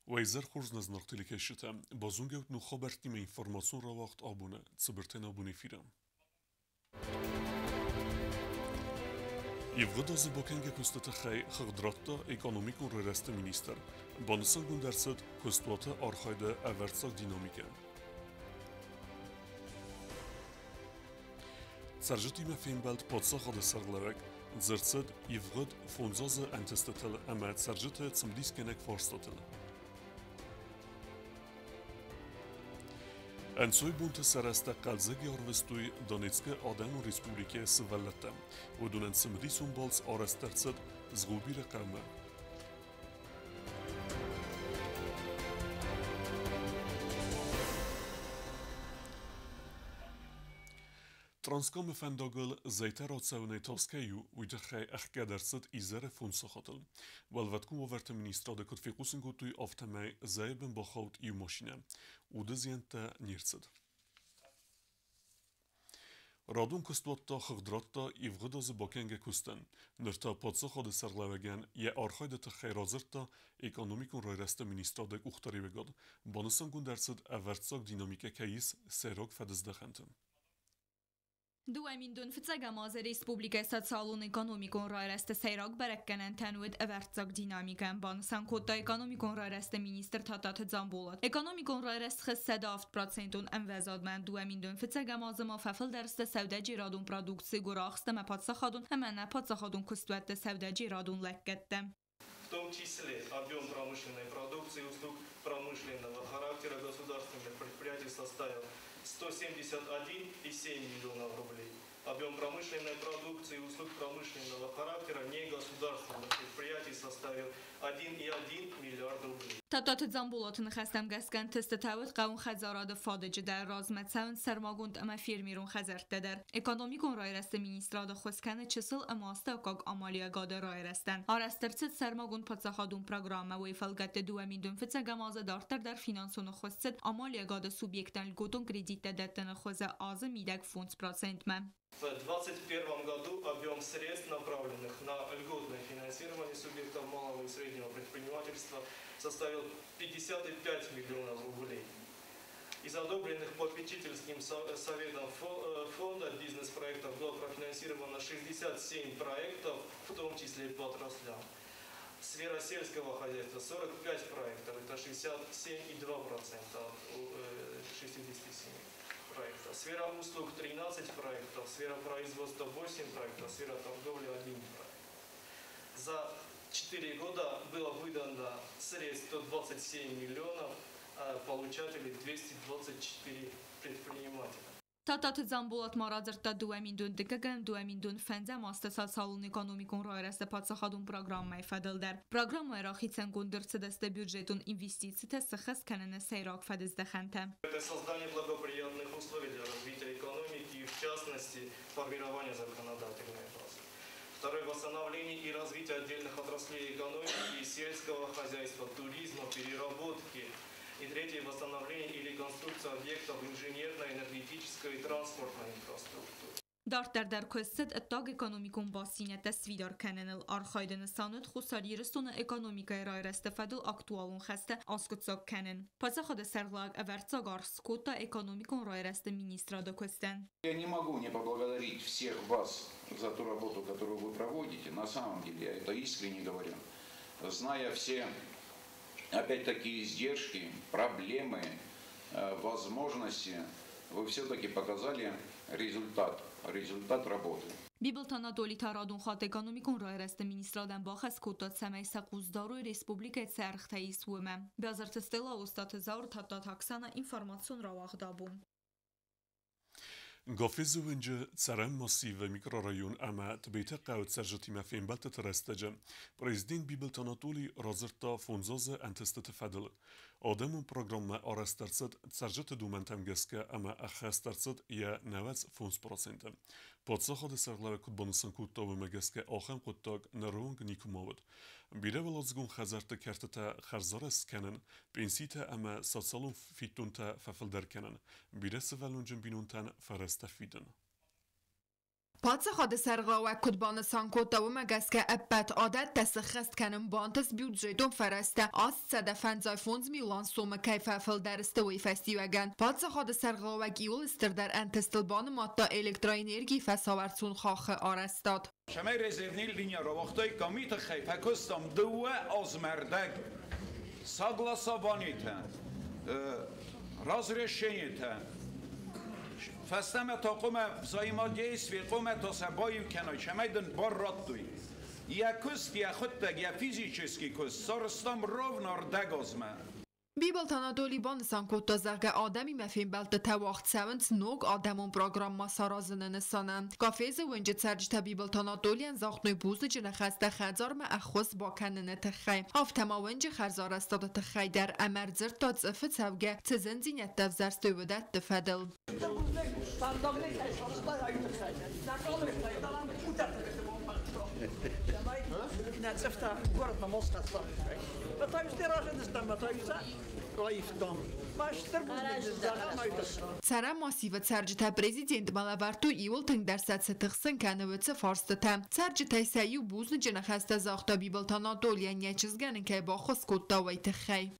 Wejzer Hurzna z Nortilikeşite, bazungevt nu habertime informasyon ravaxt abune, цыбыртен abune firam. Yevgıda zibakenge kustata xey, xıgdratta ekonomikun rereste minister, banısan gunderset kustuata arxayda evertsak dinamike. Serjitime fembelt patsa xadı sarlarek, zırtsed yevgıd fonzazı entestetel emet serjite cımdiskenek farstatel. Ensoy bunte sereste qalzegi arvestuy Donetske Ademu Respublike sivallete و دونن سمدیسون بالس آرسترسد زغوبی رقمه. ترانسکام فنداگل زیتر آتسونه تاسکیو ویدخی اخگدرسد ایزر فونسا خاتل. والوتکم وورت منیستراده کد فیقوسن گوتوی آفتمه زیبن با خوت ایو ماشینه. و دزینت نیرسد. Radun kustvatta xıgdratta ivgıdazı bakenge kusten, nırta patsa xadı sarlavegen ye arxayda ta xeyrazırta ekonomikun rayreste ministradek uxtari vegad, banısan gundersid evertsak dinamike keyis serok fedizdekhenten. دوامین دون فتسگماز ریسپوبلیک سوسیالون اکونومیکون رایرست سیراک برکنن تنوید اورتزاک دینامیکن بانسان کتا اکونومیکون رایرست مینیستر تاتات زنبولات. اکونومیکون رایرست خس 7% انوزاد من دوامین دون فتسگماز ما ففل درست سوده جیرادون پرودکسی گراخست مپاتسا خادون همه نپاتسا خادون کستوت سوده جیرادون لکتم. В том числе объем промышленной продукции и услуг промышленного характера государственных предприятий составил 171,7 миллионов рублей. Объем промышленной продукции и услуг промышленного характера негосударственных предприятий составил 1,1 миллиард рублей. تاتات زنبولاتن خستم گسکن تست تاوت قون خزاراد فادج در رازمت سون سرماگوند اما فیرمیرون خزرت در اکونومیکون رایرست مینیستراد خسکن چسل اماسته اکاگ آمالیا گاده رایرستن آرسترچت سرماگوند پاتساخادون پروگرام و ایفالگت دوامین دون فتسگمازه دارتر در فینانسون خست آمالیا گاده سوبیکتن گوتون کریدیت دادتن خوزه آزه میدک فونس پراسنت من. В 2021 году объем средств, направленных на льготное финансирование субъектов малого и среднего предпринимательства, составил 55 миллионов рублей. Из одобренных попечительским советом фонда бизнес-проектов было профинансировано 67 проектов, в том числе и по отраслям. Сфера сельского хозяйства 45 проектов, это 67,2% от 67 проектов. Сфера услуг 13 проектов, сфера производства 8 проектов, сфера торговли 1 проект. За 4 года было выдано средств 127 миллионов, получателей 224 предпринимателя. تاتات زنبولات مرازرتا دوامین دون دکگن دوامین دون فنده ماستسال سالون اکونومیکون رایرست پاتساخادون پروگرام میفدل در پروگرام راخی ценгун дырцедесте бюджетун инвестиций сахас канене сейрак фадиздехенте. Это создание благоприятных условий для развития экономики и в частности формирования законодательной базы. Второе, восстановление и развитие отдельных отраслей экономики, сельского хозяйства, туризма, переработки. И третье, восстановление и реконструкция объектов инженерной, энергетической и транспортной инфраструктуры. در کست اتاق اکونومیکون باسینه تسویدار کنن الارخایدن ساند خساری رسون اکونومیکای رای رستفادل اکتوالون خسته آسکتساک کنن. پس خود سرلاگ اورتساگ آرسکوتا اکونومیکون رای رست مینیسترادا کستن. Я не могу не поблагодарить всех вас за ту работу, которую вы проводите. На самом деле, я это искренне говорю. Зная все, опять-таки, издержки, проблемы, возможности, вы все-таки показали результат работы. بیبلتانا دولیتا رادون خات اکونومیکون رای رست مینیسترادن باخس کوتات سمی سقوزدارو ریسپوبلیک سرخ تاییس ومم. بیازرت استلا استات زار تاتا تاکسانا اینفرماسیون را واخدابون. Gafizı önce Tsaren Masiv ve mikrorayon ama tbeyte qavut serjatime fembeltet terestece. Prezident Bibelt Anatoli razırta fonzazı entestet fedil. Adamın programma arasterset serjat dumentem geske ama axasterset ya 90%. Patsaxa de serglara kutbanısan kutta ve megeske axem kuttak nerong nikumavet. Bire velazgun xazarte kertete xarzara skenen, pensite ama satsalun fitunta fefilder kenen. Bire sevelun cembinuntan ferest تفیدن پاتس خود سرقا و کدبان سانکوتا و مگسکه ابت عادت تسخست کنم بانتس بیوجدون فرسته آس صدفن زای فونز میلان سوم کیفافل درسته وی فستیوگن پاتس خود سرقا و گیول استر در انتستلبان ماتا الکترانرژی فساورتون خاخ آرستاد. شمای رزرونیل لینیا رو وقتی کمیت خیفه کستم دو آزمردگ ساگلاسابانیته رازرشینیته فستم تاقوم زایما دیس وی قوم تا سبایی کنای شمایدن بار رات دوی یا کست یا خودتگ یا فیزیچسکی کست سارستم رو ناردگ آزمه بیبلتانا دولیبان سانکوتا زرگه آدمی مفیم بلت تواخت سونت نوگ آدمون پروگرام ما سارازنه نسانم کافیز ونجه ترجیتا بیبلتانا دولین زاختنوی بوز جنه خسته خزار ما اخوز با کننه تخی هافتما ونجه خرزار استاد تخی در امرزر تا زفت سوگه تزن زینت دفزرستوی ودت دفدل Цара массива царжита президент малаварту иул тыңдарсат сытықсын кәнівіці фарстыта. Царжита сайу бузны жына хаста зақта бибылтана долиян ячызганын кәй бақыз кутта вайты хай.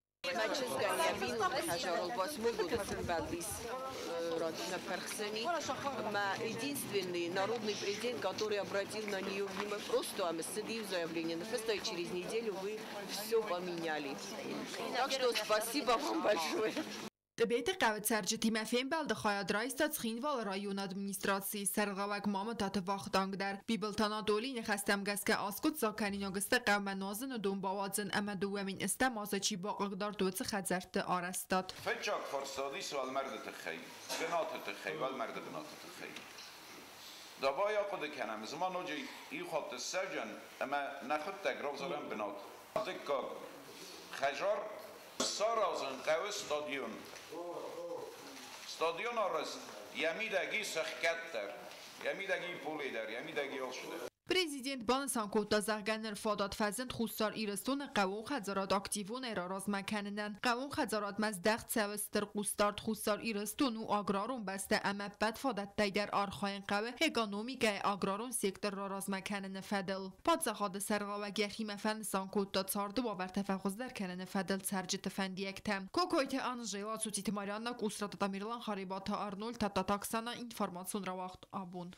Единственный народный президент, который обратил на нее внимание, просто амбассадив заявление. Просто через неделю вы все поменяли. Так что спасибо вам большое. Дебейт قوت سرجتی مفیم بلد خواهد رایستاد خینوال رایون ادمینستراسی سرغوک مامتات واختانگ در بیبلتانا دولی نخستم گست که آسکوت زاکنین آگسته قوم نازن و دون باوازن اما دوامین استم آزاچی باقدار دوت خدزرت آرستاد فجاك فرصادي سوال مرد تخي بنات تخي والمرد بنات تخي دابا قد کنم زمان نوجي يخط السجن اما نخد تقرب زرم بنات دكا خجار سارازن قوي استادیون آرست یمیدگی سخکتر یمیدگی پولی در یمیدگی آل شده Президент Бансан Кота Зарганер Фадат Фазент Хустар Ирестон Қавун Хазарат активун эрароз маканинан Қавун Хазарат маздахт савестер Хустарт Хустар Ирестон у аграрун баста ама бад Фадат тайдер архаин қаве экономика аграрун сектор рароз маканин фадل پادزخاد سرغاوگی خیمفن سانکوتا تارد باور تفخوز در کنن فدل سرجت فندیکتم کوکویت آنژیلا سوتیت ماریانا کوسرات تامیرلان خریبات آرنول تا تاکسانا اینفورماسیون را وقت آبون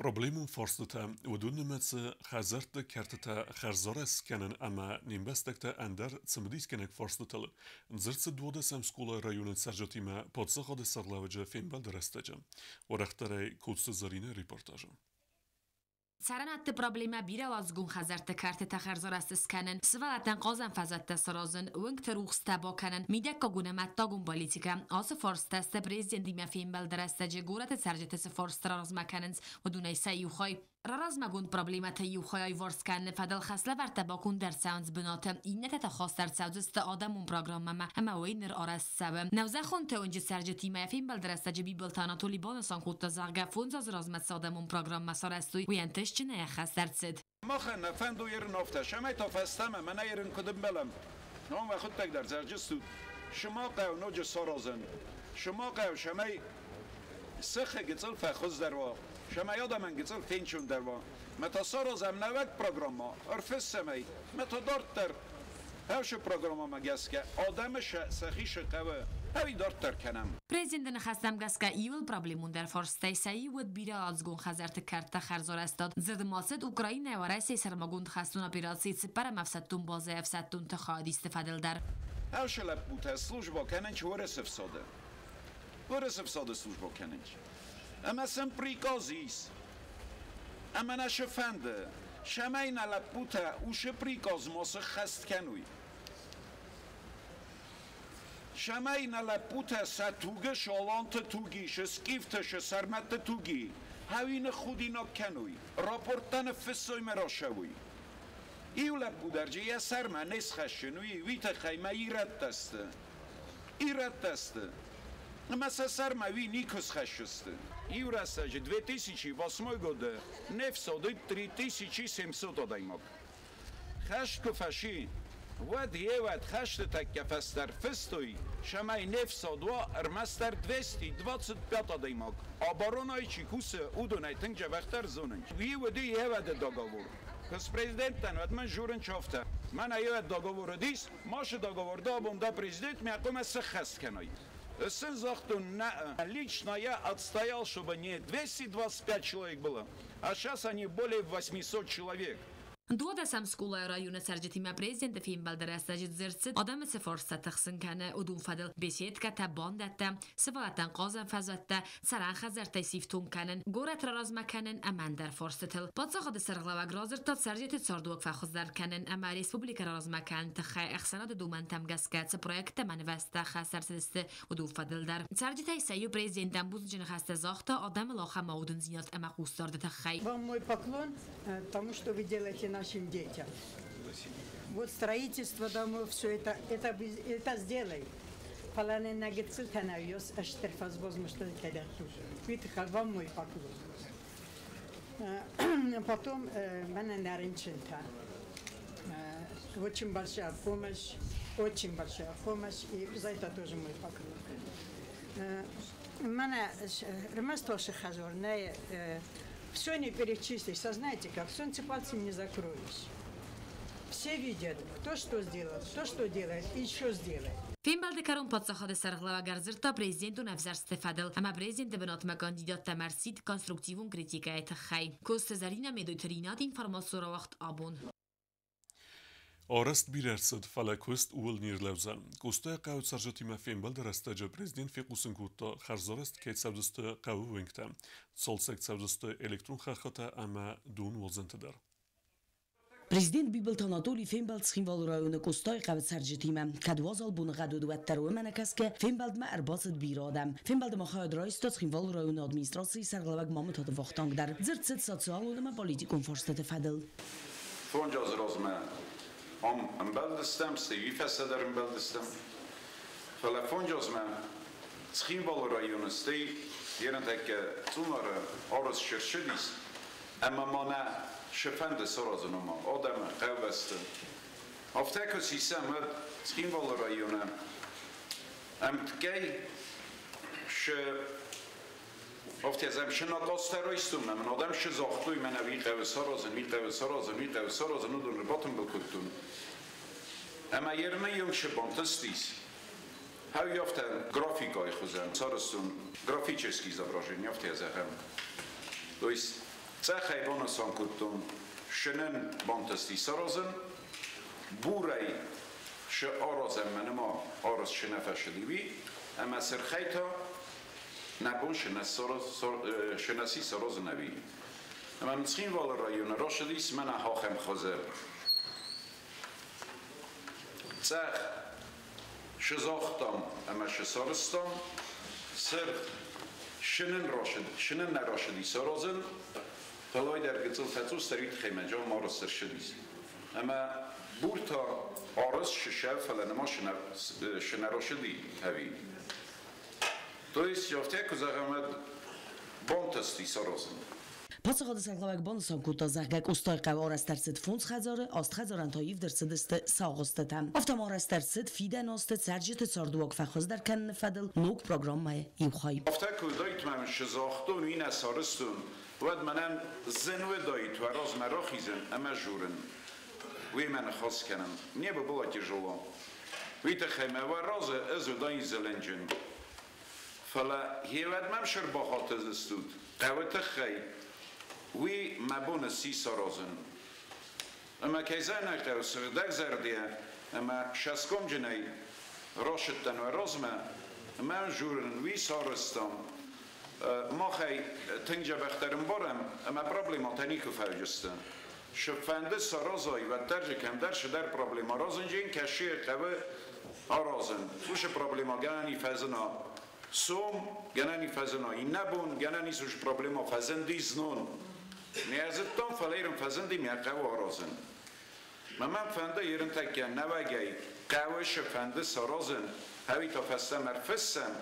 Problemum forstata udunnemetse khazart kertata kharzores kenen ama nimbestekte ender tsmdiskenek forstatal zrtse dwode sam skula rajonet sarjotima podsakhode sarlavje fembal drestaje oraxtare kutsuzarine reportaje سرنت پروبلما بیرال از گون خزرت کرت تخرزار است سکنن سوالتن قازن فزت سرازن ونگ تروخست با کنن میده که گونه متا گون پالیتیکا آس فورست است پرزیدنتی مفیم بل درسته جگورت سرجت سفورست راز مکننز و دونای سیوخای راز مگون پروبلما تیوخای ورس کن فدل خسله ورت با کن در ساوندز بنات اینت تخاص در ساوندز است آدمون پروگرام اما وینر آرس سبم نوزه خون تونج سرجتی مفیم بل درسته جبی بلتانا تولیبان سانکوت زاغ فونز از راز مت آدمون پروگرام مسارستوی وینتش چنه خسرت ما خن فندو یر نفته شما تا فستم من ایرن کدوم بلم نام و خود تک در زرجستو شما قو نوج سرازن شما قو شما سخ گتل فخوز در وا شما یاد من گتل فینچون در وا متا سرازم نوک پروگرام ما ارفس سمی متا دارت در هاش پروگرام ما گسکه آدمش سخیش قوه هاوی دارت در کنم پرزیدنت خستم گسکه ایول پروبلمون در فارسته سعی ود بیره از گون خزرت کرد خرزار استاد زد ماسد اوکراین و رئیس سرماگوند خستون اپراسیون سپر مفسدتون بازه افسدتون تخادی استفاده در هاش لبوت سلوجبا کننچ ورسف ساده سلوجبا کننچ اما سم پریکازیس اما نشفنده شمای نلبوت اوش پریکاز ماس خست کنوی شمای نلبوت ستوگه شالانت توگیش سکیفتش سرمت توگی هاوین خودی نکنوی راپورتن فسوی مرا شوی ایو لبودرجه یه سرمه نیست خشنوی ویت خیمه ایرد دسته مثلا سرمه وی نیکس خشسته ایو رستاجه 2008 года نفس آده 3700 آدای ماک خشت کفشی ود ود خشت تک فستر فستوی شمای نفس دوا ارمستر 225 دیماگ آبارونای چیکوس اودونای تنگ وقتر زونن وی ودی ود داگاور کس پرزیدنتن ود من جورن چافته من ود داگاور دیس ماش داگاور دا بوم دا پرزیدنت میاقوم سخست کنای Сын захтун лично я отстоял, чтобы не 225 человек было, а сейчас они более 800 человек. دو دسم سکولا رایون سرجتیم پرزیدنت فیلم بلدرستاجت زرست آدم سفارست تخسن کنه ودون فدل بسیت که تبان دته سفارتن قازن فزوته سران خزر تیسیفتون کنن گورت راز مکنن امان در فارستل بادزا خود سرغلوگ رازر تا سرجت ساردوک فخوزدر کنن اما ریسپوبلیک راز مکن تخی اخسانات دومن تمگسکت پرویکت منوسته خسر سدسته ودون فدل در سرجت سیو پرزیدنتم بوز جن خسته زاخته آدم لاخه مودن زیاد اما خوستارده تخی. Вам мой поклон, тому что вы делаете нашим детям. Вот строительство домов, все это сделай. Фаланы нагицил канавиос, аштерфаз возможно когда тут. Видите, вам мой поклон. Потом меня наринчента. Очень большая помощь, и за это тоже мой поклон. Меня ремастоши хазорная. Все не перечислишь, знаете как, солнце пальцем не закроешь. Все видят, кто что сделал, кто что делает и еще сделает. فیلم بلدکارون پادساخاد سرغلا گرزر تا پرزیدنت و نفذر استفادل اما پرزیدنت بنات مکاندیدات تمرسید کنسترکتیوون کریتیکایت خی کوست زرینه میدوترینات اینفرماسیون وقت آبون Orest birersid falakust uol nirlevza. Kustoya qavut sarjatima fembal derestaja prezident fiqusin kutta kharzorest ket savdusta qavu winkta. Solsek savdusta elektron khakata ama dun wolzenteder. Президент Бибелт Анатолий Фембалд схинвал районы Кустай қавит саржитиме. Кадвазал буны гадуду ваттару менекаске Фембалд ма арбасад бирадам. Фембалд ма хаяд райстад схинвал районы администрации сарглавак мамут hade вахтанг дар. Зирцет социал улема политикум форстете фадл. Fonjaz rozme am beldestem, stevi fesederim beldestem. Fele fonjaz me sхинвал rayonu stei yerentek tunara aras şirşidis. Ama mana شفند سراز نما آدم قوست افتاکو سیستم سخینوال رایونه امتگی ش افتی ازم شناقاست رایستم من آدم ش زاختوی من وی قو سرازن ندون رباطم بکتون اما یرمه یم ش بانتستیس هاو یافته گرافیکای خوزن سارستون گرافیچسکی زبراژن یافتی ازم دویست Цехай бонусан кутун шенен бонтасти сарозен бурай ше аразем менема араз шенефашдиви ама серхайта набон шенаси сароз нави ама нцхин вал район рашдис мана хахем хазер цех шезахтам ама шесарстам сер шенен нарашди сарозен فلای در گذل فتوس دارید خیمه جا ما راست شدیست اما بورتا آرز ششه فلان ما شنرا شدی هوی تویست یافته که زغمت بانتستی سرازن پاسخاد سرغلوک بانسان کوتا زغگک استای قوار است درصد فونس خزاره است خزارن تایف درصد است ساغستتم افتمار است درصد فیدن است سرجت ساردوک فخوز در کن فدل نوک پروگرام ما یوخای یافته که دایت من شزاختون این اسارستون ود منم زنو دایت و راز مرا خیزن اما جورن وی من خاص کنم نیه به بلا تجربه وی تخیمه و راز از و دای زلنجن فلا هیود مم شرباخات از استود قوه تخی وی مبون سی سرازن اما کیزن اقیو سردک زردیه اما شسکم جنی راشدتن و رازمه من جورن وی سارستم ما خی تنجا بخترم بارم اما پرابلماتنی که فرجستن شفنده سرازایی و درجه کم درش در پرابلما رازن جین کشی قوه آرازن وش پرابلما گنانی فزنا سوم گنانی فزنا این نبون گنانی سوش پرابلما فزندی زنون نیازتان فلیرم فزندی میا قوه آرازن من فنده یرن تکیه نوگی قوه شفنده سرازن هوی تا فسته مرفسن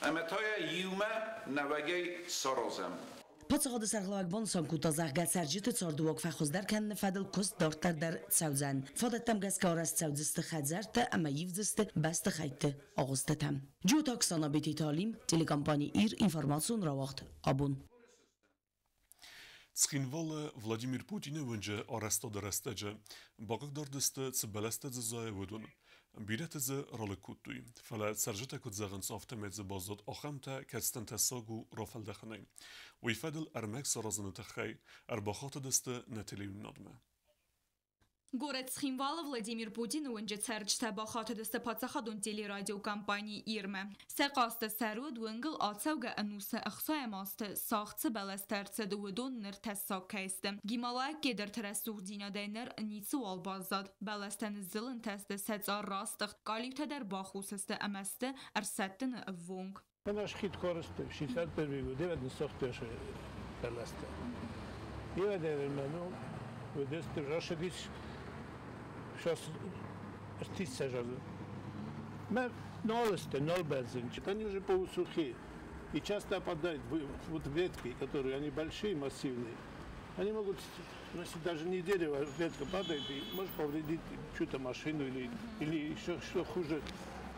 اما تای یومه نوگی سرازم پاتساقاد سرغلاوک بانسان کوتا زغگت سرجیت چاردواک فخوزدر کن فدل کست دارتر در تسوزن فادتم گز کارست تسوزست خدزرت اما یفزست بست خیت آغستتم جو تاکسانا بیتی تعلیم تلکامپانی ایر اینفرماسیون را وقت آبون Skinwale Vladimir Putin önce arasta derestece, bakık dardeste zbeleste zaya vodun. Biret ze role kutuy. Fala serjete kut zagın saftemet ze bazat axamta kesten tesagu rafel dakhne. Ve ifadel ermek sarazını taxay, erbaxat deste neteliyun nadme. Город Схимвала Владимир Путин önce çerçte baxat deste patsaxadun teleradyo kampaniyi irme. Seqaste serud wengel atsavga anusa axsaya maste saxtse balastertse dudun ner tessak kaiste. Gimalak geder teresuh dinadener nitsu albazad. Balasten zilin teste setsar rastıq qalibte der baxuseste amaste ersetten vung. Nаш хит користує 61 год, 91 баласта. Я дерману, ведесте рашагич сейчас артист сажал. Мы нолсте, нол бензин. Они уже полусухие. И часто попадают вот ветки, которые они большие, массивные. Они могут, если даже не дерево, ветка падает, и может повредить чью-то машину или еще что хуже,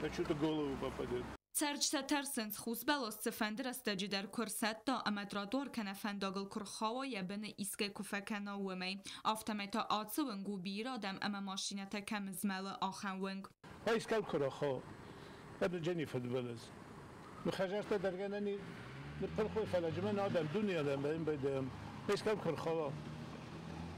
на чью-то голову попадет. Serçte tersens xuzbelos cefender asteci der kurset da ametrador kene fendagel kurxawa yebene iske kufekena wemey. Aftemeta atsı wengu bir adam ama maşinete kemizmeli axen weng. Iskal kurxawa. Hadi Jennifer Velez. Mxajarta dergeneni نبرخوي فلاجمان آدم دنیا دم بین بدم iskal kurxawa.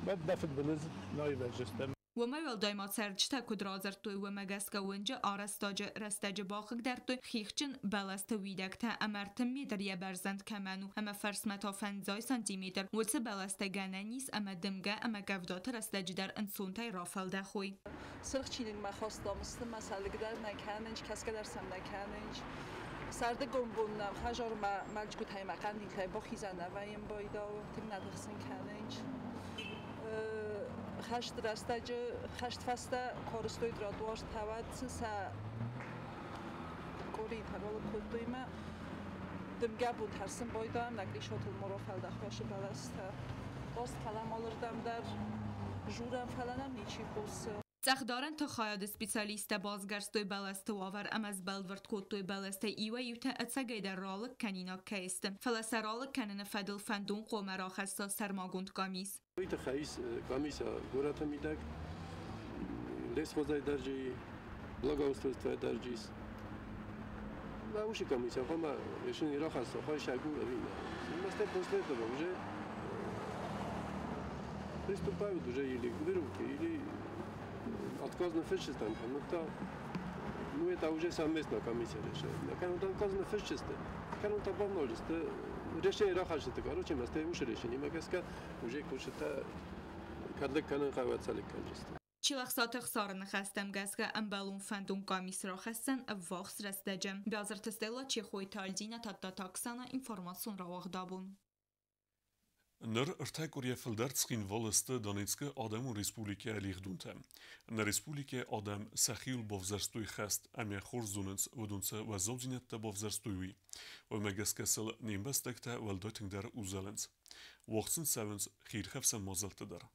بعد دفت بلز نای برجستم. ومایل دایمات سرچته کدرازر توی و مگسکه ونجا آرستاج رستاج باخک در توی خیخچن بلست ویدکته امرتم میتر یه برزند کمانو اما فرسمتا فنزای سانتیمیتر وچه بلسته گنانیس اما دمگه اما گفدات رستاج در انسونتای رافل ده خوی سرخ چینین ما خواستم است مسئله در نکننج کس که درسم نکننج سرده گمبونم خجار ملجگو تای مقندی تای با خیزنه و این بایدا تیم ندخسن کننج خشت رستاج خشت فسته کارستوی درادوار تاوت سه کوری تبال کدوی ما دمگه بود هرسن بایدم نگلی شاتل مرافل دخواش بلسته باست کلام آلردم در جورم فلانم نیچی بوسه Цахдоран то хаяд специалиста базгарстой баласты авар амаз балвард коттой баласты ива юта ацагайда ролик канина кейст. Фаласа ролик канина фадл фандун қомара хаста сармагунд камис. Ита хаис камиса гората мидак. Лесхозай даржи благоустройство даржис. Ва уши камиса хома решени рахаста хай шагу рина. Масте после этого уже приступают уже или к вырубке, или отказ на фельдшерство, ну это уже совместная комиссия решает. Когда отказ на фельдшерство, когда он обновлюсь, решение рахашит, короче, мы стоим уже решение, мы говорим, уже кушать, когда канал хавать салик канжест. چلخصات خسارن خستم گسکه امبالون فندون کامیس را خستن واخس رستجم. بیازر تستلا چی خوی تالدینه تا تاکسانه اینفرماسیون را واخدابون. Nër është hekurje fëldertskin vëllëste Donetske Adem u Respublike e Lihdunte. Në Respublike Adem Sahiul bovzërstuj khest ame khorzunës vëdunce vë zogjinet të bovzërstuj. Vë me geskesel një mbës të këte vëldojtën der uzelens. Vëksën sevens khir hefsen mozel të der.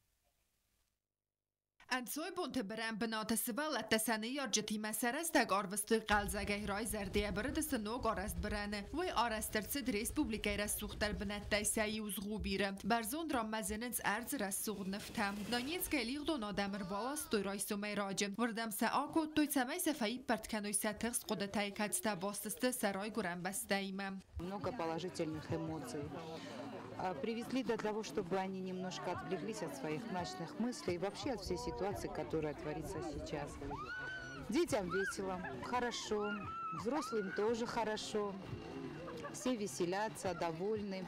انسوی بونت برم بنات سوالت تسنه یا جتی مسرستگ آروستوی قلزگه رای زردیه برد سنوگ آرست برنه وی آرستر سد ریسپوبلیکای رسوختر بنت تایسایی وزغو بیره برزون را مزننز ارز رسوغ نفتم دانیت که لیغ دون آدمر بالاست توی رای سومی راجم وردم سا آکو توی سمای سفایی پرتکنوی ستخص قدتای کدستا باستسته سرای گرم بسته ایمم много положительных эмоций. Привезли для того, чтобы они немножко отвлеклись от своих мрачных мыслей и вообще от всей ситуации, которая творится сейчас. Детям весело, хорошо, взрослым тоже хорошо, все веселятся, довольны.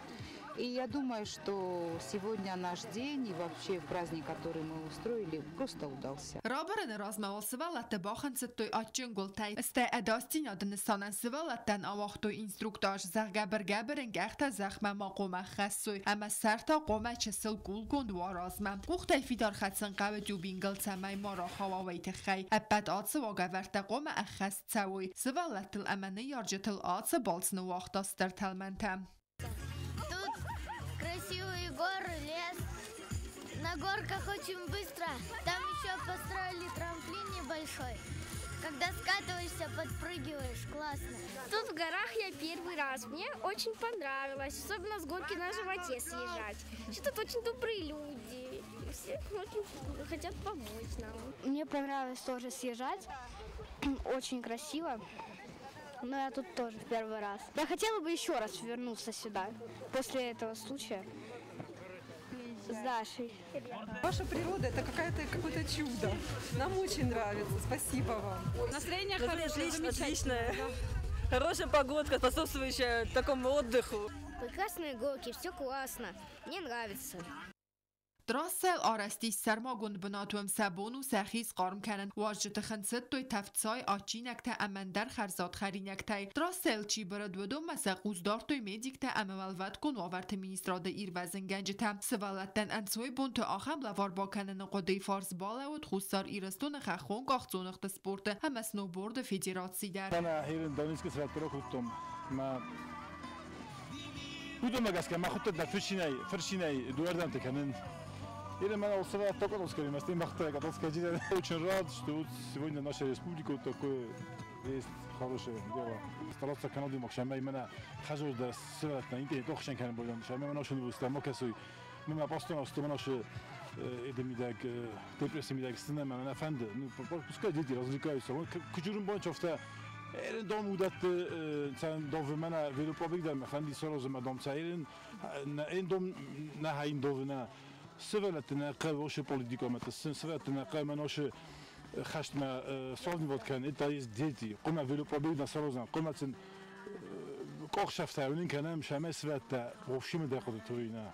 И я думаю, что сегодня наш день и вообще праздник, который мы устроили, просто удался. رابرن رازمال سوالت باخن ستوی آچین گلتای استه اداستین آدنستان سوالتن آواختوی اینستروکتاج زغبرگبرنگ اخت زخم ما قومه خسوی اما سرتا قومه چسل گل گند وارازمم قوختای فیدار خدسن قوه دوبینگل سمای ما را خواویت خی ابد آدس واگورت قومه اخست سوی سوالتل امنه یارجتل آدس بالسن واختاستر تلمنتم красивые горы, лес. На горках очень быстро. Там еще построили трамплин небольшой. Когда скатываешься, подпрыгиваешь. Классно. Тут в горах я первый раз. Мне очень понравилось. Особенно с горки на животе съезжать. Еще тут очень добрые люди. Все очень хотят помочь нам. Мне понравилось тоже съезжать. Очень красиво. Но я тут тоже в первый раз. Я хотела бы еще раз вернуться сюда после этого случая с Дашей. Ваша природа — это какое-то чудо. Нам очень нравится. Спасибо вам. Настроение хорошее, отличное. Хорошая погодка, способствующая такому отдыху. Прекрасные горки, все классно. Мне нравится. دراسل آرستیش سرماگوند بناتوم سبون و سخیز قارم کنن واجد خنصد توی تفتسای آچینک تا امندر خرزاد خرینک تای دراسل چی برد ودو مسا قوزدار توی میدیک تا اموالوت کن وارت مینیستراده ایر وزنگنج تا سوالتن انسوی بون تو آخم لوار با کنن قدی فارس بالا و تخوستار ایرستون خخون قاخزونخت سپورت هم سنوبورد فدراسیی در انا هیرن دانیسک سراترا خودتم ما بودم مگس ما خودت در فرشینای دوردم تکنن. Или мы устраивали только на скорее, мы с тем бахтали, когда сказали, очень рад, что вот сегодня наша республика вот такое есть хорошее дело. Стараться Канаду максимально именно хожу до севера на интернет, только что не было, что мы наши новости, мы касуй, мы постоянно что мы наши эдемидак, депрессимидак, сценами, мы на фанды, ну пускай дети развлекаются, кучурим бончофта. Erin dan hoe dat zijn dove mannen willen proberen, van die zoals maar dan zijn, en dan na hij dove na. سوالتنا قوش پلیتیکا متأسس سوالتنا قامناش خشت ما صادنی وقت کن ایتایز دیتی قم ویلو پابید نسازن قمتن کاخشفته اونین کنم شما سوالت وفشیم داخل توینا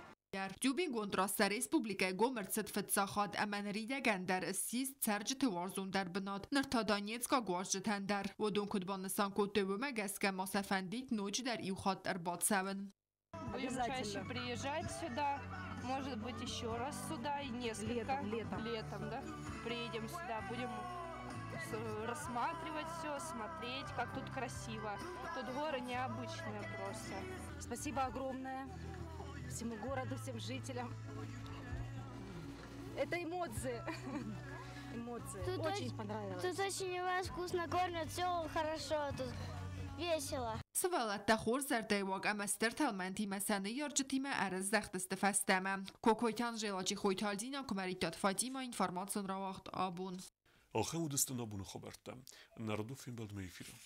جوبین گوندراست ریسپوبلیکای گومرتست فتساخاد امن ریدگن در اسیز سرج توارزون در بناد نرتادانیتسکا گوارجتن در و دون کدبانستان کوته و مگسکا ماسفندیت نوج در ایوخات در بادسون. Будем чаще приезжать сюда, может быть еще раз сюда и несколько летом, да? Приедем сюда, будем рассматривать все, смотреть, как тут красиво. Тут горы необычные просто. Спасибо огромное всему городу, всем жителям. Это эмоции. Эмоции. Тут очень понравилось. Тут очень вас вкусно кормят, все хорошо, тут весело. سوالت تخور زرده واق امستر تلمنتی مسانه یارجتیم ارز زخت استفستمه کوکویتان جلاجی خویتال دینا کمریتات فاطیما اینفورماسیون را وقت آبون آخه مدستن آبون خبرتم نردو فیلم بعد میفیرم